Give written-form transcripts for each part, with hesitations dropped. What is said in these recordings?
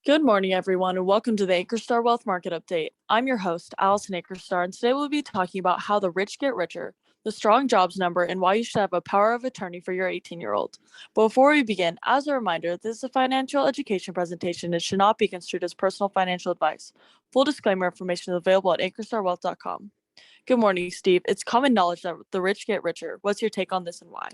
Good morning, everyone, and welcome to the Ankerstar Wealth Market Update. I'm your host, Allison Ankerstar, and today we'll be talking about how the rich get richer, the strong jobs number, and why you should have a power of attorney for your 18-year-old. Before we begin, as a reminder, this is a financial education presentation and should not be construed as personal financial advice. Full disclaimer information is available at ankerstarwealth.com. Good morning, Steve. It's common knowledge that the rich get richer. What's your take on this and why?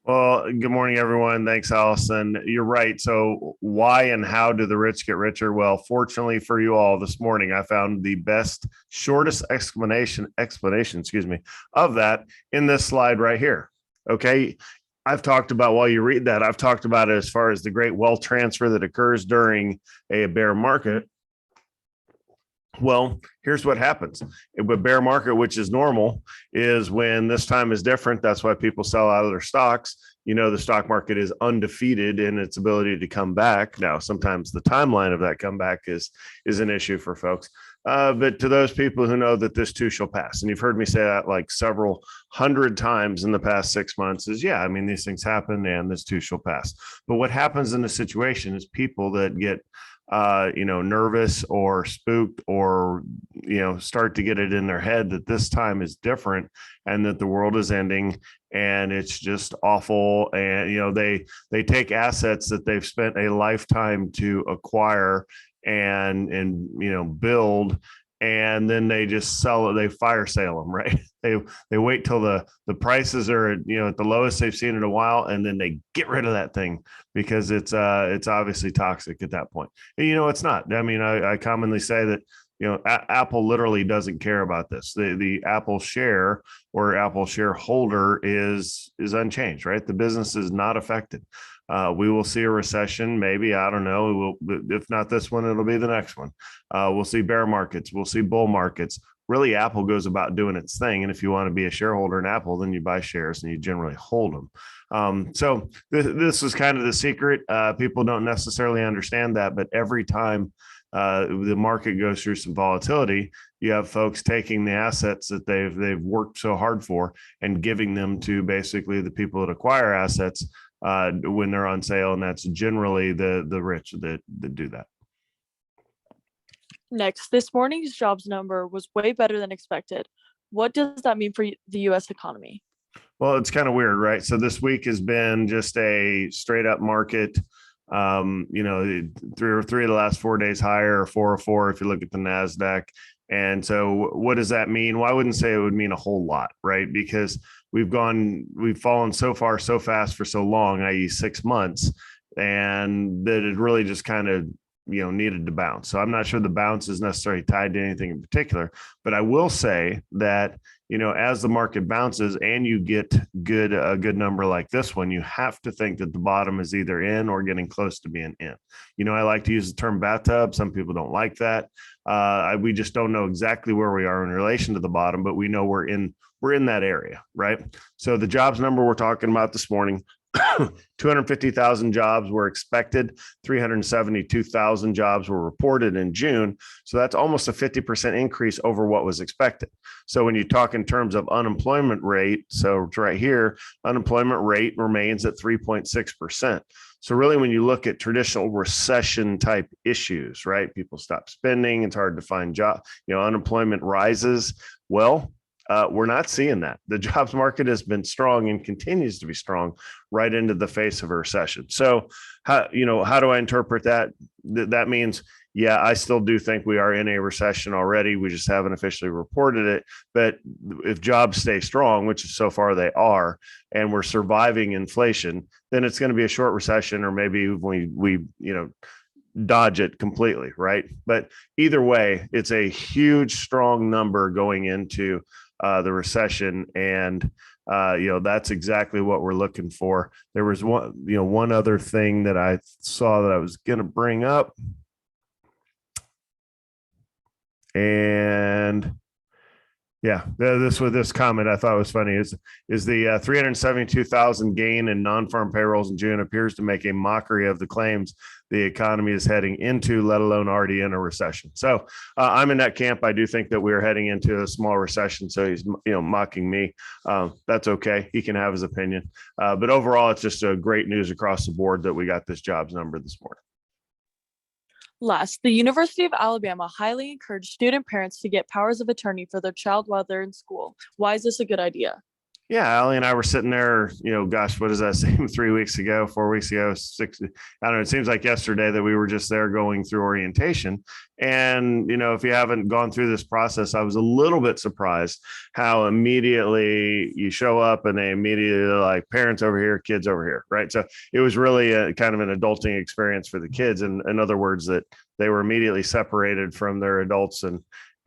Well, good morning, everyone. Thanks, Allison. You're right. So why and how do the rich get richer? Well, fortunately for you all this morning, I found the best, shortest explanation, of that in this slide right here. Okay. I've talked about, while you read that, I've talked about it as far as the great wealth transfer that occurs during a bear market. Well, here's what happens. With bear market, which is normal, is when this time is different. That's why people sell out of their stocks. You know, the stock market is undefeated in its ability to come back. Now, sometimes the timeline of that comeback is an issue for folks. But to those people who know that this too shall pass, and you've heard me say that like several hundred times in the past 6 months, is yeah, I mean, these things happen and this too shall pass. But what happens in a situation is people that get nervous or spooked or, start to get it in their head that this time is different and that the world is ending and it's just awful. And, they take assets that they've spent a lifetime to acquire and build, and then they just sell it. They fire sale them, right? They wait till the prices are at the lowest they've seen in a while, and then they get rid of that thing because it's obviously toxic at that point. And it's not. I mean, I commonly say that Apple literally doesn't care about this. The Apple share or Apple shareholder is unchanged, right? The business is not affected. We will see a recession, maybe, I don't know. If not this one, it'll be the next one. We'll see bear markets. We'll see bull markets. Really, Apple goes about doing its thing. And if you want to be a shareholder in Apple, then you buy shares and you generally hold them. So this is kind of the secret. People don't necessarily understand that, but every time the market goes through some volatility, you have folks taking the assets that they've worked so hard for and giving them to basically the people that acquire assets when they're on sale, and that's generally the rich that do that. Next, this morning's jobs number was way better than expected. What does that mean for the U.S. economy? Well, it's kind of weird, right? So this week has been just a straight up market. Three of the last 4 days higher, or 4 or 4 if you look at the NASDAQ. And so what does that mean? Well, I wouldn't say it would mean a whole lot, right? Because we've fallen so far, so fast for so long, i.e. 6 months, and that it really just kind of, needed to bounce. So I'm not sure the bounce is necessarily tied to anything in particular, but I will say that, as the market bounces and you get a good number like this one, you have to think that the bottom is either in or getting close to being in. I like to use the term bathtub. Some people don't like that. We just don't know exactly where we are in relation to the bottom, but we know we're in that area, right? So the jobs number we're talking about this morning, 250,000 jobs were expected. 372,000 jobs were reported in June. So that's almost a 50% increase over what was expected. So when you talk in terms of unemployment rate, so right here, unemployment rate remains at 3.6%. So really, when you look at traditional recession type issues, right? People stop spending. It's hard to find jobs. Unemployment rises. Well, we're not seeing that. The jobs market has been strong and continues to be strong right into the face of a recession. So how do I interpret that? That means, yeah, I still do think we are in a recession already. We just haven't officially reported it. But if jobs stay strong, which so far they are, and we're surviving inflation, then it's going to be a short recession, or maybe we dodge it completely, right? But either way, it's a huge, strong number going into the recession, and that's exactly what we're looking for. There was one other thing that I saw that I was going to bring up, and this comment I thought was funny is the 372,000 gain in non-farm payrolls in June appears to make a mockery of the claims the economy is heading into, let alone already in a recession. So I'm in that camp. I do think that we're heading into a small recession. So he's mocking me. That's okay. He can have his opinion. But overall, it's just a great news across the board that we got this jobs number this morning. Last, the University of Alabama highly encouraged student parents to get powers of attorney for their child while they're in school. Why is this a good idea? Yeah, Allie and I were sitting there, gosh, what does that seem? 3 weeks ago, 4 weeks ago, six, I don't know. It seems like yesterday that we were just there going through orientation. And, if you haven't gone through this process, I was a little bit surprised how immediately you show up and they immediately like parents over here, kids over here, right? So it was really a kind of an adulting experience for the kids. And in other words, that they were immediately separated from their adults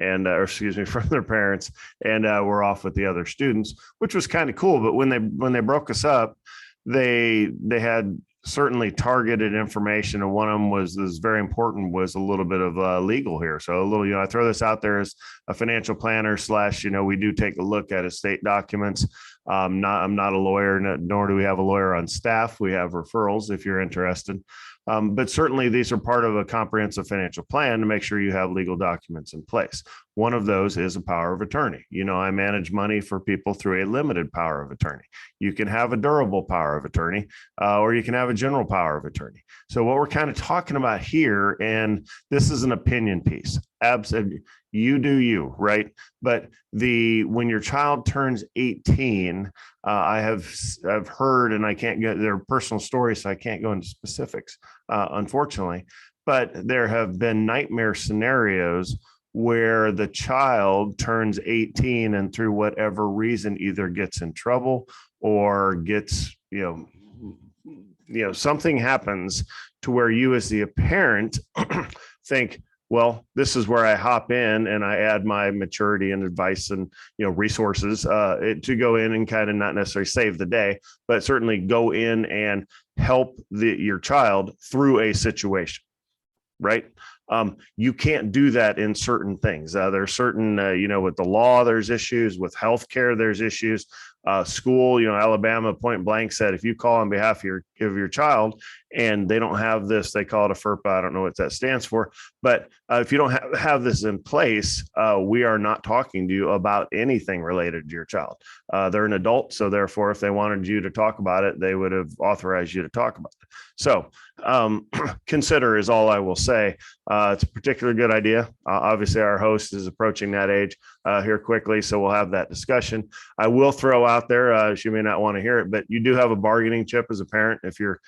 or excuse me, from their parents, and we're off with the other students, which was kind of cool. But when they broke us up, they had certainly targeted information, and one of them was very important, was a little bit of legal here. So a little, I throw this out there as a financial planner / we do take a look at estate documents. I'm not a lawyer, nor do we have a lawyer on staff. We have referrals if you're interested. But certainly these are part of a comprehensive financial plan to make sure you have legal documents in place. One of those is a power of attorney. I manage money for people through a limited power of attorney. You can have a durable power of attorney, or you can have a general power of attorney. So what we're kind of talking about here, and this is an opinion piece, absolutely, you do you, right? But when your child turns 18, I've heard, and I can't get their personal stories, so I can't go into specifics, unfortunately, but there have been nightmare scenarios where the child turns 18 and through whatever reason either gets in trouble or gets, something happens to where you as the parent think, well, this is where I hop in and I add my maturity and advice and resources to go in and kind of not necessarily save the day, but certainly go in and help your child through a situation, right? You can't do that in certain things. There's certain, with the law, there's issues with healthcare, there's issues. School, Alabama point blank said, if you call on behalf of your child and they don't have this, they call it a FERPA. I don't know what that stands for, but if you don't have this in place, we are not talking to you about anything related to your child. They're an adult, so therefore, if they wanted you to talk about it, they would have authorized you to talk about it. So consider is all I will say. It's a particularly good idea. Obviously, our host is approaching that age here quickly, so we'll have that discussion. I will throw out there, she may not want to hear it, but you do have a bargaining chip as a parent. If your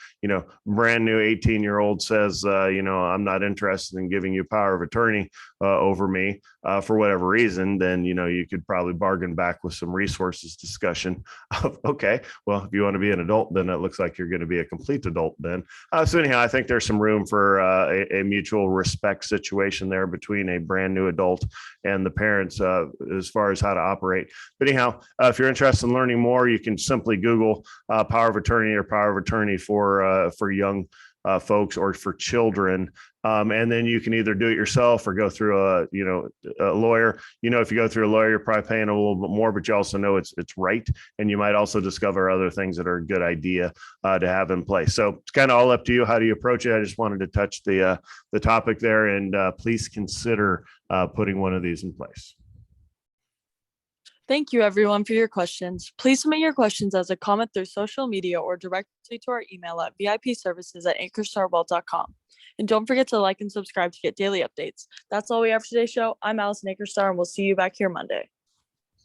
brand new 18-year-old says, I'm not interested in giving you power of attorney over me for whatever reason, then, you could probably bargain back with some resources discussion of, okay, well, if you want to be an adult, then it looks like you're going to be a complete adult then. So anyhow, I think there's some room for a mutual respect situation there between a brand new adult and the parents as far as how to operate. But anyhow, if you're interested in learning more, you can simply Google power of attorney or power of attorney for young folks or for children. And then you can either do it yourself or go through a lawyer. If you go through a lawyer, you're probably paying a little bit more, but you also know it's right. And you might also discover other things that are a good idea to have in place. So it's kind of all up to you. How do you approach it? I just wanted to touch the topic there, and please consider putting one of these in place. Thank you, everyone, for your questions. Please submit your questions as a comment through social media or directly to our email at vipservices@ankerstarwealth.com. And don't forget to like and subscribe to get daily updates. That's all we have for today's show. I'm Allison Ankerstar, and we'll see you back here Monday.